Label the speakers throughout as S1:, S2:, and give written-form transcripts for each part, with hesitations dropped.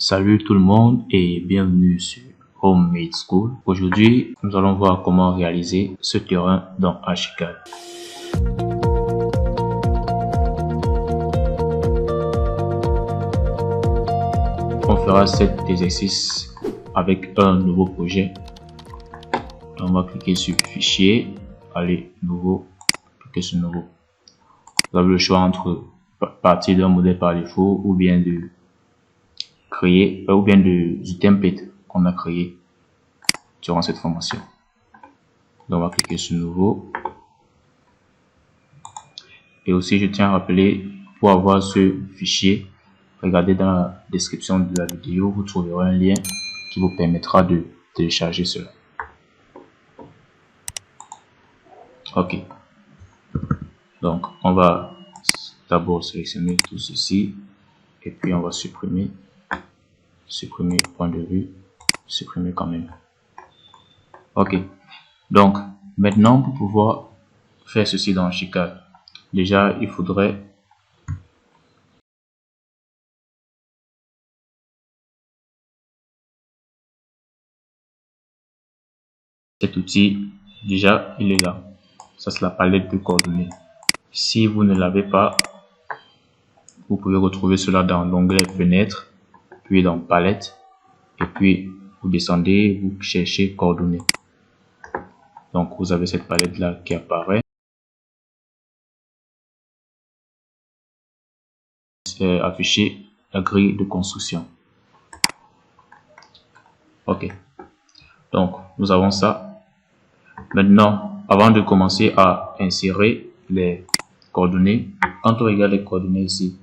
S1: Salut tout le monde et bienvenue sur Homemade School. Aujourd'hui, nous allons voir comment réaliser ce terrain dans Archicad. On fera cet exercice avec un nouveau projet. On va cliquer sur Fichier, aller Nouveau, cliquer sur Nouveau. Vous avez le choix entre partir d'un modèle par défaut ou bien de créer du template qu'on a créé durant cette formation. Donc on va cliquer sur Nouveau. Et aussi, je tiens à rappeler, pour avoir ce fichier, regardez dans la description de la vidéo, vous trouverez un lien qui vous permettra de télécharger cela. Ok. Donc, on va d'abord sélectionner tout ceci et puis on va supprimer point de vue, supprimer quand même. Ok. Donc, maintenant, pour pouvoir faire ceci dans Archicad, déjà, il faudrait cet outil. Déjà, il est là. Ça, c'est la palette de coordonnées. Si vous ne l'avez pas, vous pouvez retrouver cela dans l'onglet Fenêtre, puis dans Palette, et puis vous descendez, vous cherchez Coordonnées. Donc, vous avez cette palette là qui apparaît. C'est affiché la grille de construction. Ok. Donc, nous avons ça. Maintenant, avant de commencer à insérer les coordonnées, quand on regarde les coordonnées ici,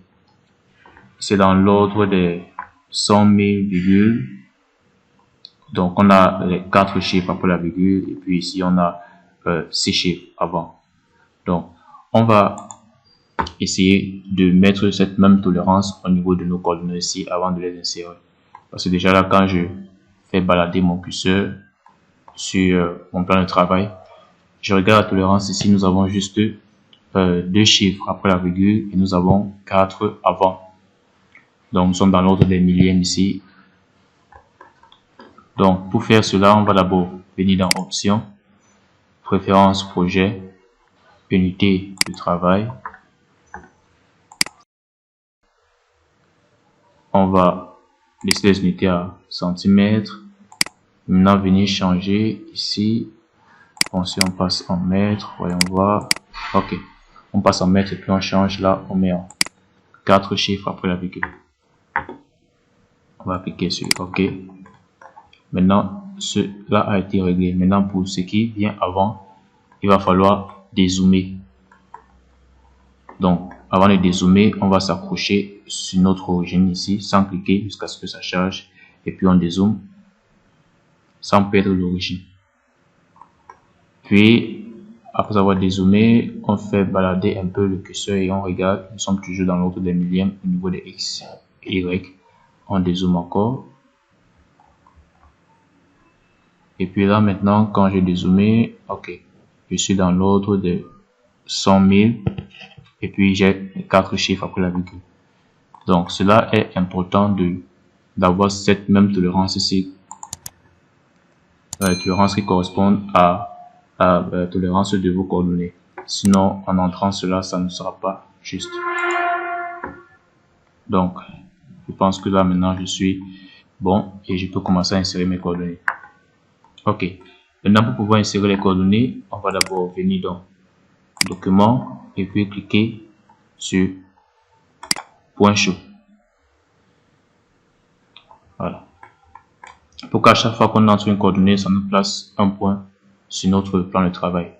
S1: c'est dans l'ordre des 100 000 virgules. Donc, on a les 4 chiffres après la virgule, et puis ici, on a 6 chiffres avant. Donc, on va essayer de mettre cette même tolérance au niveau de nos coordonnées ici avant de les insérer. Parce que déjà là, quand je fais balader mon curseur sur mon plan de travail, je regarde la tolérance ici, nous avons juste 2 chiffres après la virgule et nous avons 4 avant. Donc, nous sommes dans l'ordre des millièmes ici. Donc, pour faire cela, on va d'abord venir dans Options, Préférences projet, Unité de travail. On va laisser les unités à centimètres. Maintenant, venir changer ici. Bon, si on passe en mètres, voyons voir. Ok, on passe en mètres et puis on change là, on met en 4 chiffres après la virgule. On va cliquer sur OK. Maintenant, cela a été réglé. Maintenant, pour ce qui vient avant, il va falloir dézoomer. Donc, avant de dézoomer, on va s'accrocher sur notre origine ici, sans cliquer jusqu'à ce que ça charge. Et puis on dézoome, sans perdre l'origine. Puis, après avoir dézoomé, on fait balader un peu le curseur et on regarde. Nous sommes toujours dans l'ordre des millièmes au niveau des X, Y. On dézoome encore. Et puis là, maintenant, quand j'ai dézoomé, ok, je suis dans l'ordre de 100 000. Et puis, j'ai 4 chiffres après la virgule. Donc, cela est important d'avoir cette même tolérance ici. La tolérance qui correspond à la tolérance de vos coordonnées. Sinon, en entrant cela, ça ne sera pas juste. Donc, je pense que là, maintenant, je suis bon et je peux commencer à insérer mes coordonnées. Ok. Maintenant, pour pouvoir insérer les coordonnées, on va d'abord venir dans Document et puis cliquer sur Point chaud. Voilà. Pour qu'à chaque fois qu'on entre une coordonnée, ça nous place un point sur notre plan de travail.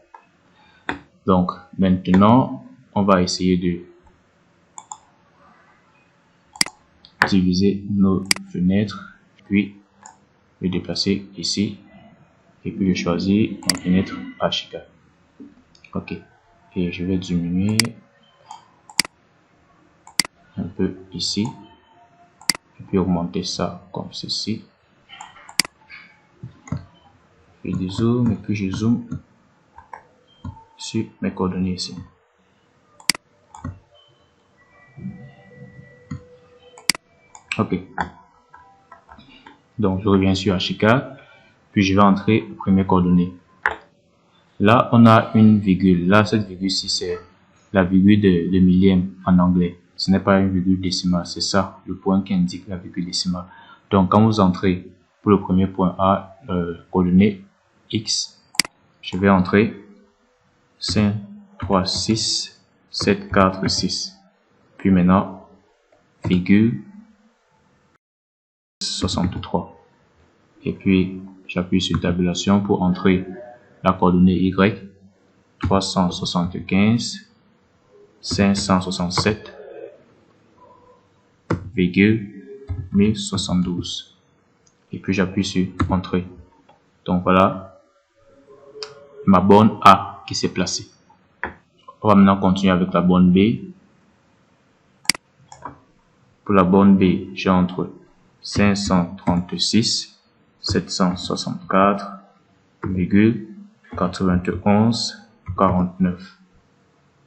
S1: Donc, maintenant, on va essayer de diviser nos fenêtres, puis le déplacer ici, et puis je choisis ma fenêtre Archicad. Ok, et je vais diminuer un peu ici, et puis augmenter ça comme ceci. Je dézoome et puis je zoome sur mes coordonnées ici. Ok, Donc, je reviens sur Archicad, puis je vais entrer les premières coordonnées. Là, on a une virgule. Là, cette virgule-ci, c'est la virgule de millième en anglais. Ce n'est pas une virgule décimale, c'est ça, le point qui indique la virgule décimale. Donc, quand vous entrez pour le premier point A, coordonnée X, je vais entrer 5, 3, 6, 7, 4, 6. Puis maintenant, virgule 63. Et puis, j'appuie sur tabulation pour entrer la coordonnée Y, 375, 567, 1072. Et puis, j'appuie sur Entrée. Donc, voilà ma borne A qui s'est placée. On va maintenant continuer avec la borne B. Pour la borne B, j'entre 536, 764, 91, 49.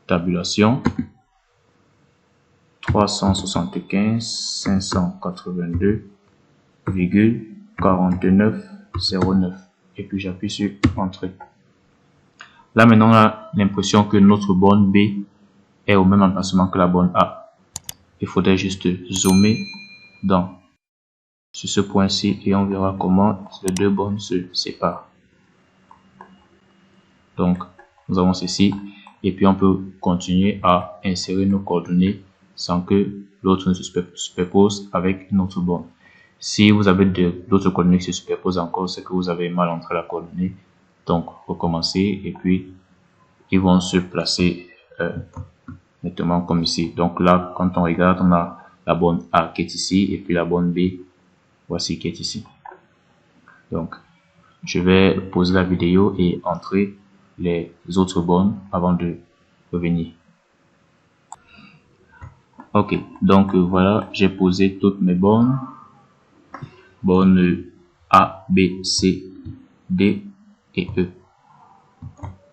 S1: Tabulation 375, 582, 49, 09. Et puis j'appuie sur Entrée. Là maintenant, on a l'impression que notre borne B est au même emplacement que la borne A. Il faudrait juste zoomer sur ce point-ci et on verra comment les deux bornes se séparent. Donc, nous avons ceci et puis on peut continuer à insérer nos coordonnées sans que l'autre ne se superpose avec une autre borne. Si vous avez d'autres coordonnées qui se superposent encore, c'est que vous avez mal entré la coordonnée. Donc, recommencez et puis ils vont se placer nettement comme ici. Donc là, quand on regarde, on a la borne A qui est ici et puis la borne B, voici qui est ici. Donc, je vais poser la vidéo et entrer les autres bornes avant de revenir. Ok, donc voilà, j'ai posé toutes mes bornes. Bornes A, B, C, D et E.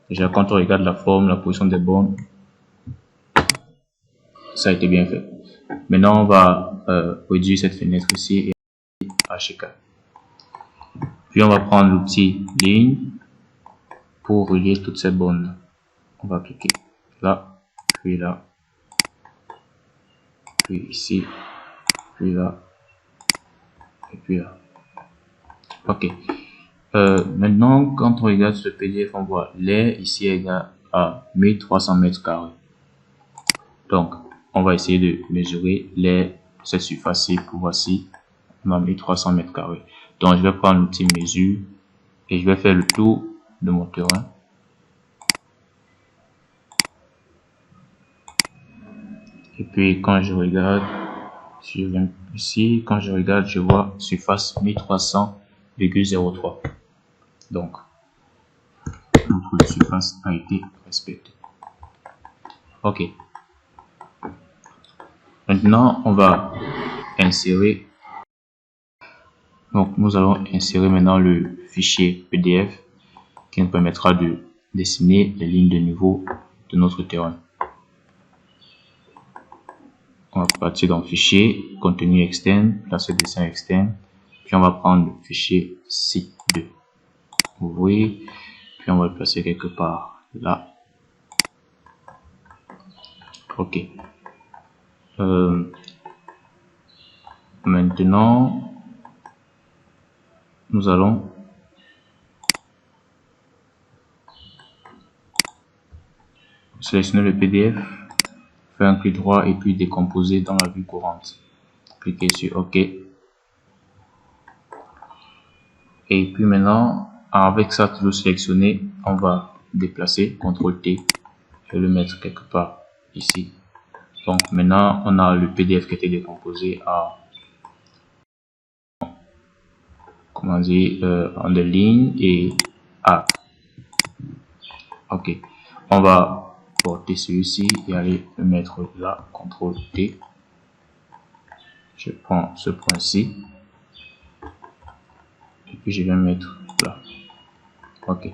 S1: Déjà, quand on regarde la forme, la position des bornes, ça a été bien fait. Maintenant, on va réduire cette fenêtre ici et Archicad. Puis, on va prendre l'outil ligne pour relier toutes ces bornes. On va cliquer là, puis là, puis ici, puis là, et puis là. Ok. Maintenant, quand on regarde ce PDF, on voit l'air ici est égal à 1300 mètres carrés. Donc, on va essayer de mesurer cette surface-ci pour voici, on a 1300 mètres carrés. Donc, je vais prendre l'outil mesure et je vais faire le tour de mon terrain. Et puis, quand je regarde, si je viens ici, quand je regarde, je vois surface 1300,03. Donc, notre surface a été respectée. Ok. Maintenant, on va insérer. Donc, nous allons insérer maintenant le fichier PDF qui nous permettra de dessiner les lignes de niveau de notre terrain. On va partir dans fichier, contenu externe, placer dessin externe, puis on va prendre le fichier site 2. Ouvrir, puis on va le placer quelque part là. Ok. Maintenant, nous allons sélectionner le PDF, faire un clic droit et puis décomposer dans la vue courante. Cliquez sur OK. Et puis maintenant, avec ça toujours sélectionné, on va déplacer, CTRL T, je vais le mettre quelque part ici. Donc maintenant, on a le PDF qui a été décomposé à, comment dire, en des lignes et à. Ok, on va porter celui-ci et aller le mettre là, CTRL T. Je prends ce point-ci et puis je vais mettre là. Ok.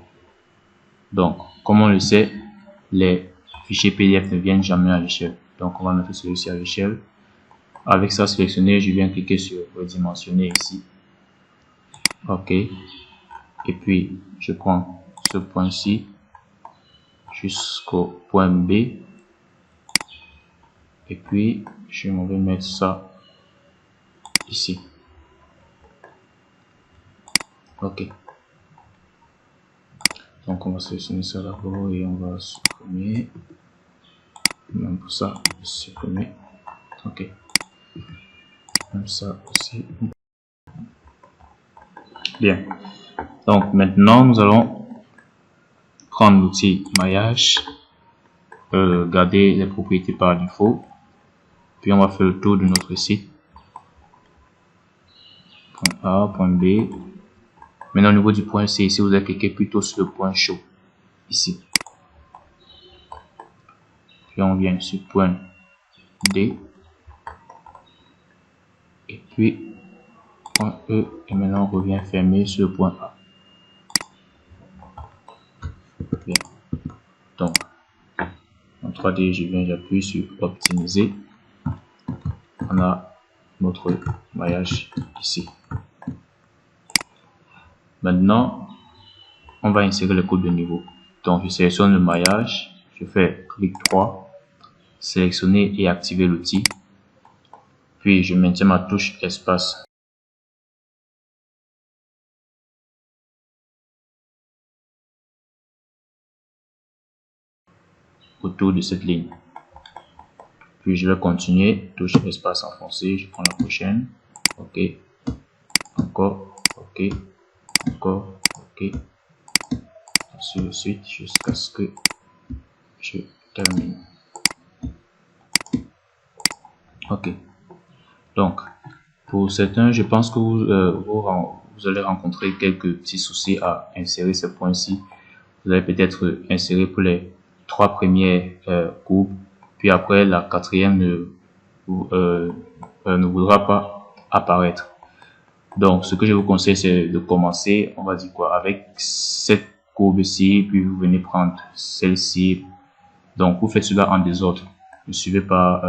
S1: Donc, comme on le sait, les fichiers PDF ne viennent jamais à l'échelle. Donc, on va mettre celui-ci à l'échelle. Avec ça sélectionné, je viens cliquer sur redimensionner ici. Ok. Et puis, je prends ce point-ci jusqu'au point B. Et puis, je vais mettre ça ici. Ok. Donc, on va sélectionner ça d'abord et on va supprimer. Même pour ça, supprimer. Ok. Comme ça aussi. Bien. Donc, maintenant, nous allons prendre l'outil maillage, garder les propriétés par défaut. Puis, on va faire le tour de notre site. Point A, point B. Maintenant, au niveau du point C, ici, vous allez cliquer plutôt sur le point chaud. Ici. Puis, on vient sur point D. Et puis, point E. Et maintenant, on revient fermer sur le point A. Bien. Donc, en 3D, j'appuie sur optimiser. On a notre maillage ici. Maintenant, on va insérer les codes de niveau. Donc, je sélectionne le maillage, je fais clic droit, sélectionner et activer l'outil. Puis, je maintiens ma touche espace. Autour de cette ligne. Puis, je vais continuer, touche espace enfoncé, je prends la prochaine. Ok. Encore. Ok. Encore. Ok. Ainsi de suite jusqu'à ce que je termine. Ok. Donc, pour certains, je pense que vous allez rencontrer quelques petits soucis à insérer ce point-ci. Vous allez peut-être insérer pour les 3 premières courbes, puis après la 4e ne voudra pas apparaître. Donc, ce que je vous conseille, c'est de commencer, on va dire quoi, avec cette courbe-ci, puis vous venez prendre celle-ci. Donc, vous faites cela en désordre. Ne suivez pas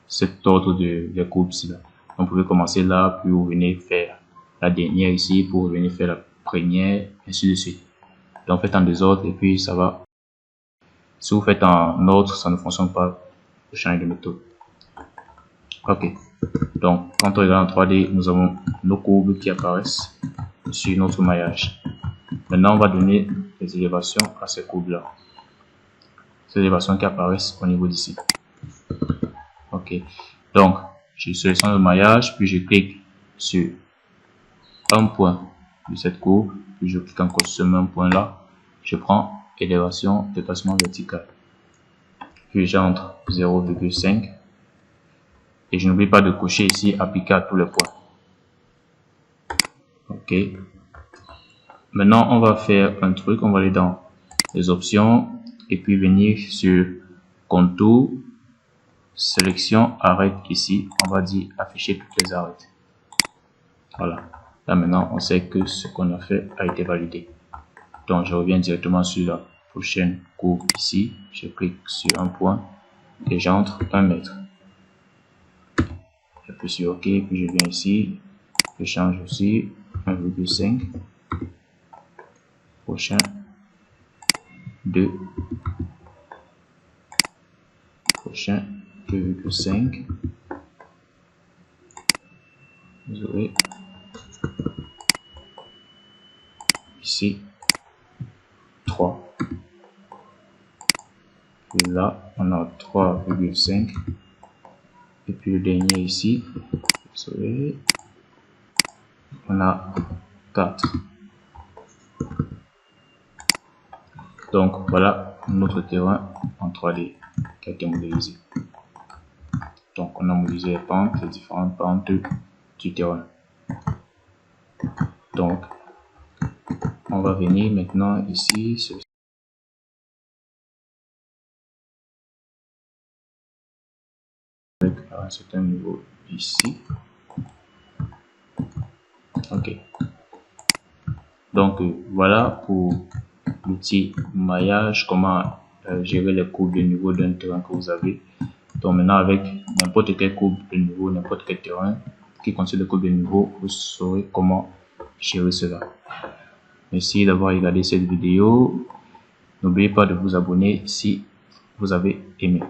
S1: cet ordre des courbes-ci là. Donc, vous pouvez commencer là, puis vous venez faire la dernière ici, pour venir faire la première, ainsi de suite. Donc, faites en désordre et puis ça va. Si vous faites en ordre, ça ne fonctionne pas. Vous changez de méthode. Ok. Donc, quand on regarde en 3D, nous avons nos courbes qui apparaissent sur notre maillage. Maintenant, on va donner des élévations à ces courbes-là. Ces élévations qui apparaissent au niveau d'ici. Ok. Donc, je sélectionne le maillage, puis je clique sur un point de cette courbe, puis je clique encore sur ce même point-là. Je prends élévation, déplacement vertical. Puis j'entre 0,5. Et je n'oublie pas de cocher ici, appliquer à tous les points. Ok. Maintenant, on va faire un truc. On va aller dans les options et puis venir sur contour, sélection, arrête ici. On va dire afficher toutes les arêtes. Voilà. Là maintenant, on sait que ce qu'on a fait a été validé. Donc, je reviens directement sur la prochaine courbe ici. Je clique sur un point et j'entre 1 mètre. J'appuie sur OK, puis je viens ici. Je change aussi 1,5. Prochain 2. Prochain 2,5. Désolé. Ici 3. Puis là, on a 3,5. Et puis le dernier ici, désolé, on a 4. Donc voilà notre terrain en 3D qui a été modélisé. Donc on a modélisé les pentes, les différentes pentes du terrain. Donc on va venir maintenant ici avec un certain niveau ici. Ok. Donc voilà pour l'outil maillage, comment gérer les courbes de niveau d'un terrain que vous avez. Donc maintenant avec n'importe quelle courbe de niveau, n'importe quel terrain qui contient des courbes de niveau, vous saurez comment gérer cela. Merci d'avoir regardé cette vidéo. N'oubliez pas de vous abonner si vous avez aimé.